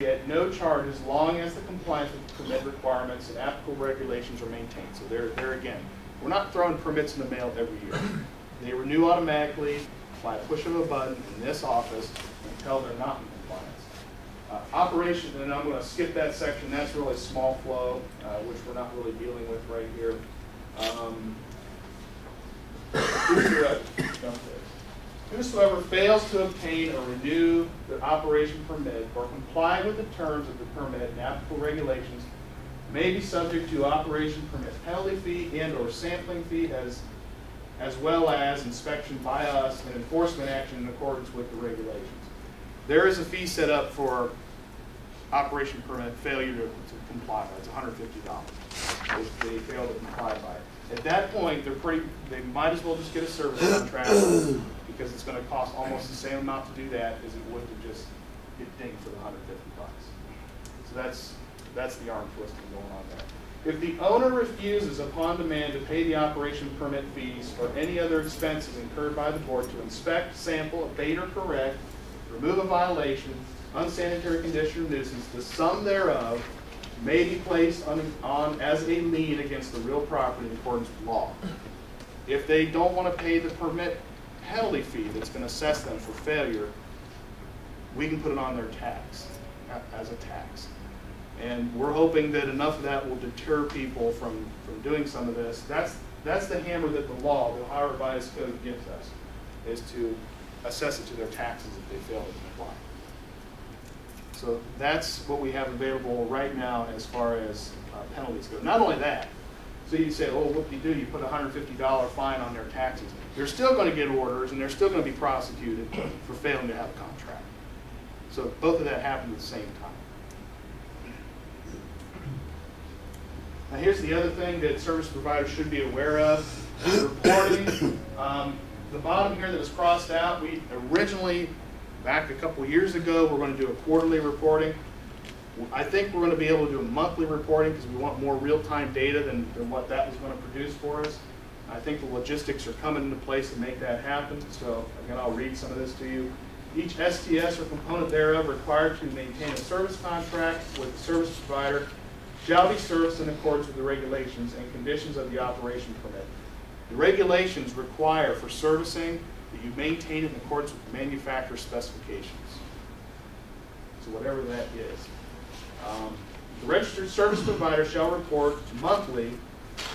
at no charge as long as the compliance with the permit requirements and applicable regulations are maintained. So there again, we're not throwing permits in the mail every year. They renew automatically by a push of a button in this office until they're not in compliance. Operation, and I'm going to skip that section, that's really small flow, which we're not really dealing with right here. Whosoever fails to obtain or renew the operation permit or comply with the terms of the permit and applicable regulations may be subject to operation permit penalty fee and or sampling fee as well as inspection by us and enforcement action in accordance with the regulations. There is a fee set up for operation permit failure to comply by. It's $150 if they fail to comply by it. At that point, they might as well just get a service contract because it's going to cost almost the same amount to do that as it would to just get dinged for the $150. So that's the arm twisting going on there. If the owner refuses upon demand to pay the operation permit fees or any other expenses incurred by the board to inspect, sample, abate, or correct, remove a violation, unsanitary condition or nuisance, the sum thereof may be placed on as a lien against the real property in accordance with law. If they don't want to pay the permit penalty fee that's going to assess them for failure, we can put it on their tax as a tax. And we're hoping that enough of that will deter people from doing some of this. That's the hammer that the law, the Ohio Revised Code, gives us, is to assess it to their taxes if they fail to comply. So that's what we have available right now as far as penalties go. Not only that, so you say, oh, what do? You put a $150 fine on their taxes. They're still going to get orders and they're still going to be prosecuted for failing to have a contract. So both of that happen at the same time. Now here's the other thing that service providers should be aware of. Reporting. The bottom here that was crossed out, we originally, back a couple years ago, we're going to do a quarterly reporting. I think we're going to be able to do a monthly reporting because we want more real-time data than what that was going to produce for us. I think the logistics are coming into place to make that happen. So again, I'll read some of this to you. Each STS or component thereof required to maintain a service contract with the service provider shall be serviced in accordance with the regulations and conditions of the operation permit. The regulations require for servicing that you maintain in accordance with the manufacturer's specifications. So whatever that is. The registered service provider shall report monthly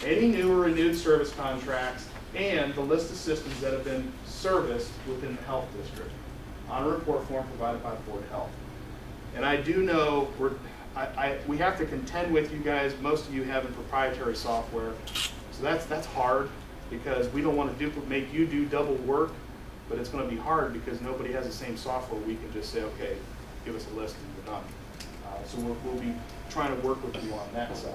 any new or renewed service contracts and the list of systems that have been serviced within the health district on a report form provided by the Board of Health. And I do know we have to contend with you guys. Most of you having proprietary software, so that's hard because we don't want to make you do double work, but it's going to be hard because nobody has the same software. We can just say, okay, give us a list and we're done. So we'll be trying to work with you on that side.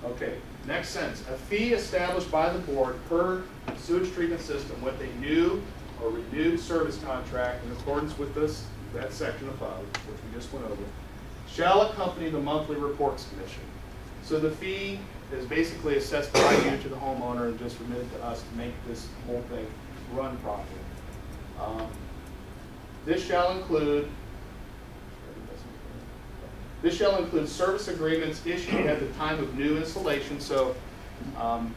Okay, next sentence. A fee established by the board per sewage treatment system with a new or renewed service contract in accordance with that section above, which we just went over, shall accompany the monthly reports commission. So the fee is basically assessed by you to the homeowner and just remitted to us to make this whole thing run properly. This shall include service agreements issued at the time of new installation. So, and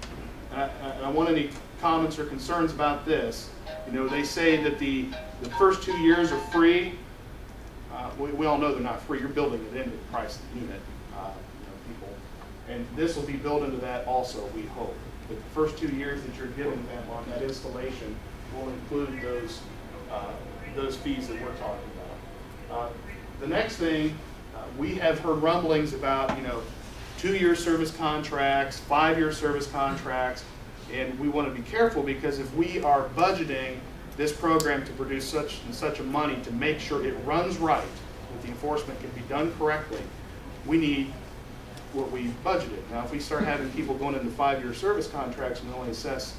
I want any comments or concerns about this. You know, they say that the first 2 years are free. We all know they're not free. You're building it into the price of the unit, people. And this will be built into that also, we hope. But the first 2 years that you're giving them on that installation will include those fees that we're talking about. The next thing, we have heard rumblings about, 2-year service contracts, 5-year service contracts, and we want to be careful because if we are budgeting this program to produce such and such a money to make sure it runs right, that the enforcement can be done correctly, we need what we budgeted. Now, if we start having people going into 5-year service contracts and we only assess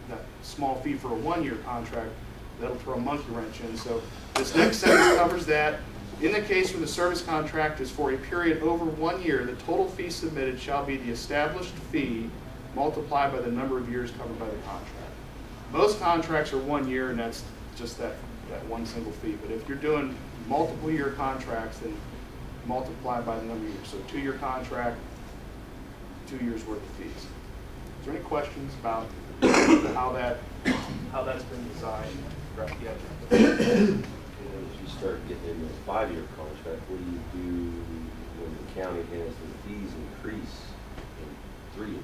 that small fee for a 1-year contract, that'll throw a monkey wrench in. So this next sentence covers that. In the case where the service contract is for a period over 1 year, the total fee submitted shall be the established fee multiplied by the number of years covered by the contract. Most contracts are 1 year, and that's just that one single fee. But if you're doing multiple year contracts, then multiply by the number of years. So 2-year contract, 2 years worth of fees. Is there any questions about how that's been designed? Right? Yeah. If you start getting into a 5-year contract, what do you do when the county has the fees increase in 3 years?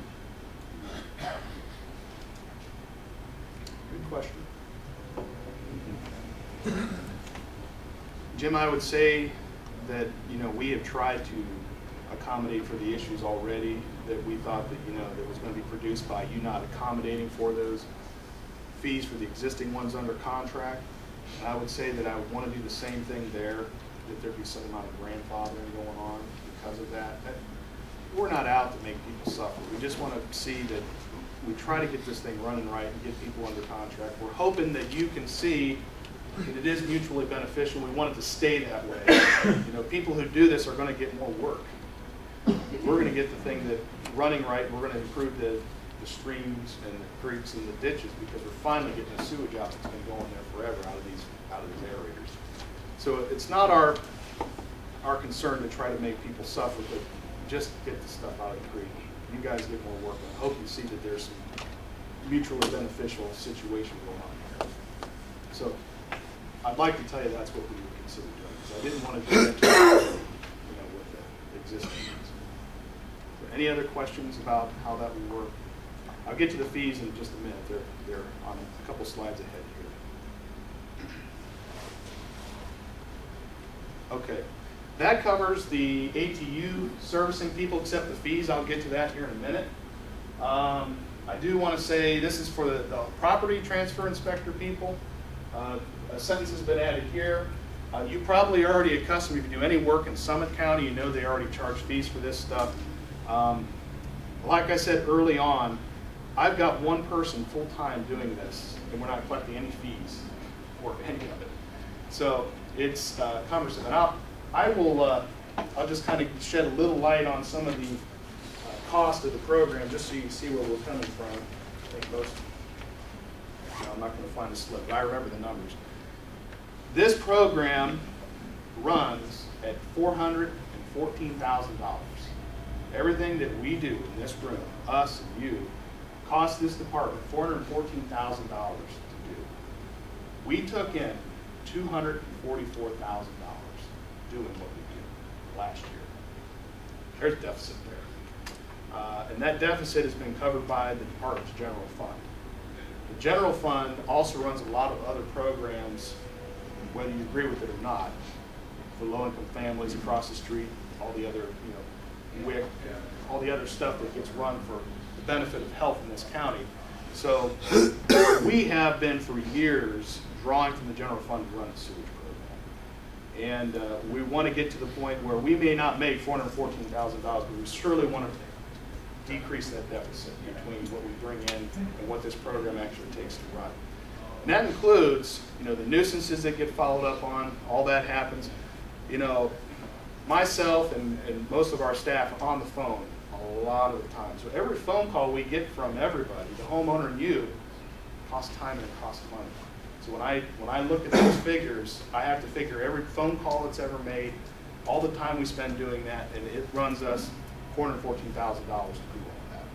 Good question. Jim, I would say that, you know, we have tried to accommodate for the issues already that we thought that, you know, that was going to be produced by you not accommodating for those fees for the existing ones under contract. And I would say that I would want to do the same thing there, that there'd be some amount of grandfathering going on because of that. We're not out to make people suffer. We just want to see that we try to get this thing running right and get people under contract. We're hoping that you can see that it is mutually beneficial. We want it to stay that way. You know, people who do this are going to get more work. We're going to get the thing that running right. We're going to improve the streams and the creeks and the ditches because we're finally getting a sewage out that's been going there forever out of these aerators. So it's not our concern to try to make people suffer, but just get the stuff out of the creek. You guys get more work. I hope you see that there's some mutually beneficial situation going on here. So I'd like to tell you that's what we would consider doing, because I didn't want to do that, you know, with the existing ones. So any other questions about how that would work? I'll get to the fees in just a minute. They're on a couple slides ahead here. Okay, that covers the ATU servicing people, except the fees. I'll get to that here in a minute. I do want to say this is for the property transfer inspector people. A sentence has been added here. You probably are already accustomed, if you do any work in Summit County, you know they already charge fees for this stuff. Like I said early on, I've got one person full-time doing this, and we're not collecting any fees for any of it. So it's cumbersome. And I'll just kind of shed a little light on some of the cost of the program, just so you can see where we're coming from. I think most, I'm not going to find a slip, but I remember the numbers. This program runs at $414,000. Everything that we do in this room, us and you, cost this department $414,000 to do. We took in $244,000 doing what we did last year. There's a deficit there. And that deficit has been covered by the department's general fund. The general fund also runs a lot of other programs, whether you agree with it or not, for low-income families across the street, all the other, WIC, all the other stuff that gets run for the benefit of health in this county. So we have been for years drawing from the general fund to run a sewage program. And we want to get to the point where we may not make $414,000, but we surely want to decrease that deficit between what we bring in and what this program actually takes to run. And that includes, the nuisances that get followed up on, all that happens. Myself and most of our staff are on the phone a lot of the time. So every phone call we get from everybody, the homeowner and you, costs time and it costs money. So when I look at those figures, I have to figure every phone call that's ever made, all the time we spend doing that, and it runs us $414,000 to do all of that.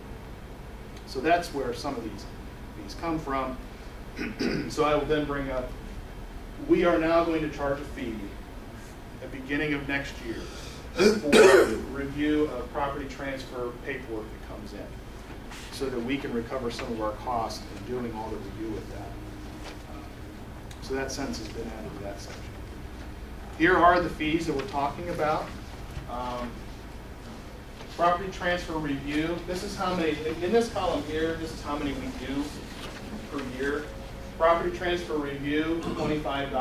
So that's where some of these come from. So I will then bring up, we are now going to charge a fee at the beginning of next year for review of property transfer paperwork that comes in, so that we can recover some of our costs in doing all that we do with that. So that sentence has been added to that section. Here are the fees that we're talking about. Property transfer review, this is how many, in this column here, this is how many we do per year. Property transfer review, $25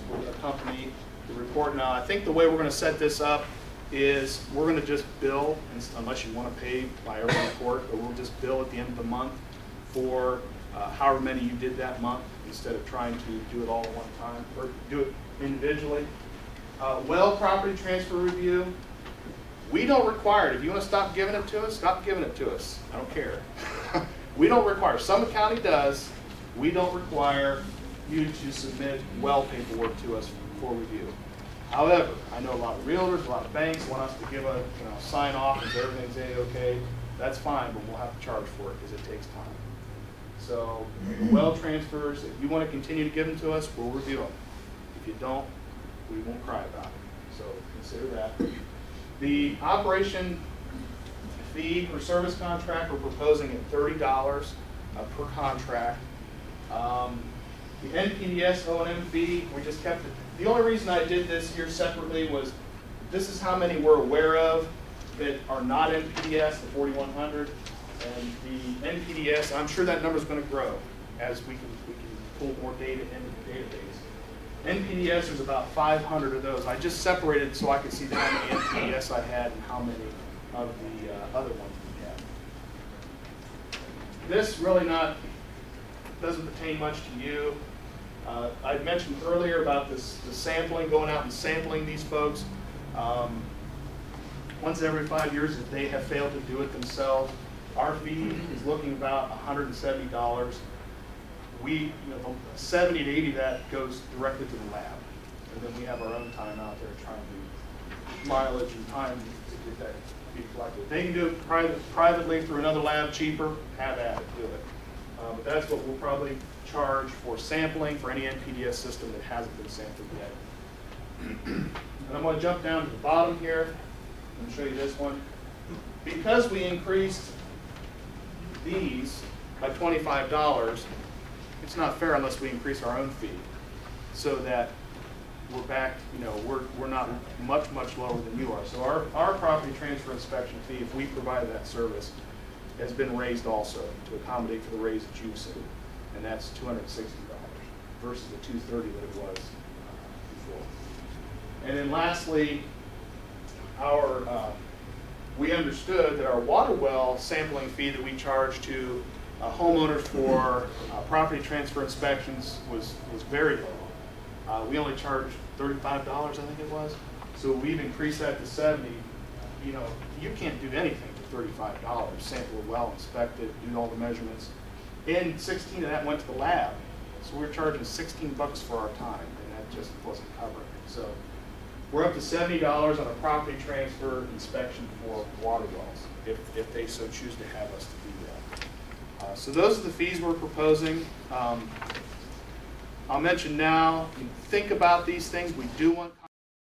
will accompany the report. Now, I think the way we're going to set this up is we're going to just bill, unless you want to pay by every report, but we'll just bill at the end of the month for however many you did that month, instead of trying to do it all at one time, or do it individually. Well property transfer review, we don't require it. If you want to stop giving it to us, stop giving it to us. I don't care. We don't require. Summit County does. We don't require you to submit well paperwork to us for review. However, I know a lot of realtors, a lot of banks want us to give a sign off and say everything's A-okay. That's fine, but we'll have to charge for it because it takes time. So the well transfers, if you want to continue to give them to us, we'll review them. If you don't, we won't cry about it. So consider that. The operation fee per service contract, we're proposing at $30 per contract. The NPDS O&M fee, we just kept it. The only reason I did this here separately was this is how many we're aware of that are not NPDS, the 4,100. And the NPDS, I'm sure that number is going to grow as we can pull more data into the database. NPDS is about 500 of those. I just separated so I could see how many NPDS I had and how many of the other ones we had. This really doesn't pertain much to you. I mentioned earlier about the sampling, going out and sampling these folks. Once every 5 years, if they have failed to do it themselves, our fee is looking about $170. We, 70 to 80 of that goes directly to the lab, and then we have our own time out there trying to do mileage and time to get that fee collected. If they can do it privately through another lab cheaper, have at it, do it. But that's what we'll probably charge for sampling for any NPDS system that hasn't been sampled yet. And I'm going to jump down to the bottom here and show you this one. Because we increased these by $25, it's not fair unless we increase our own fee, so that we're back, we're not much lower than you are. So our property transfer inspection fee, if we provide that service, has been raised also to accommodate for the raise that you've seen, and that's $260 versus the $230 that it was before. And then lastly, we understood that our water well sampling fee that we charge to homeowners for property transfer inspections was very low. We only charged $35, I think it was. So we've increased that to $70. You can't do anything for $35. Sample a well, inspect it, do all the measurements. And 16 of that went to the lab. So we're charging $16 for our time, and that just wasn't covering it. So we're up to $70 on a property transfer inspection for water wells, if they so choose to have us to do that. So those are the fees we're proposing. I'll mention now, think about these things. We do want